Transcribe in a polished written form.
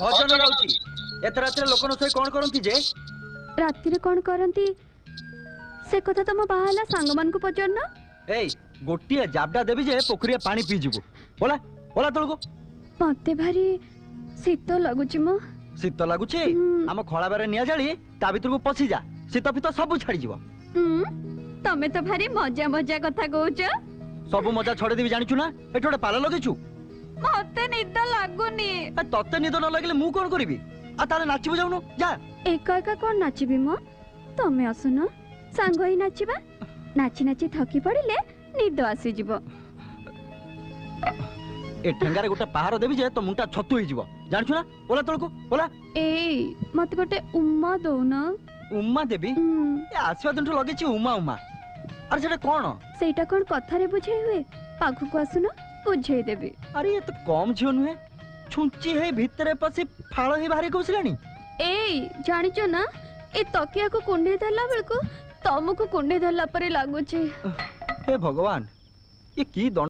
भजन गाउची एत रात्रि लोक नसई कौन करती जे राति रे कौन करती से कथा तुम बाहाला सांग मान को पचारना ए गोटिए जाबडा देबी जे पोखरिया पानी पी जीवो बोला बोला तळको मते भारी शीत लगुची मो शीत लगुची हम खळा बारे निया जाली ता भीतर को पसी जा शीत पित सब छाड़ी जीवो तमे तो भारी मजा मजा कथा कहूच सब मजा छड़े देबी जानिचु ना एठो पाल लगेचु मते निद लागुनी तते निद न लगले मु कोन करबी आ ताले नाचिबो जाउनु जा एका एका कोन नाचिबी मो तमे आसुनो सांग ही नाचिबा नाची नाची थकी पड़िले निद आसी जीवो ए ठेंगारे गोटे पहाड़ देबी जे तो मुंटा छतु होई जीवो जानिचु ना बोला तळको बोला ए मते गोटे उम्मा दो ना उम्मा देबी ए आसीबा दिनठो लगेची उम्मा उम्मा अरे सेटा कोन सेटा कोन कथा रे बुझे हुए पाखु को आसुनो बुझे देबी अरे ये तो कम झियो नुहे छुंची है भीतरे पसी फाळ ही बाहरी कोसलानी ए जानिचो ना ए तकिया को कुंडे धरला बेलको तमको कुंडे धरला परे लागुचे हे भगवान ये की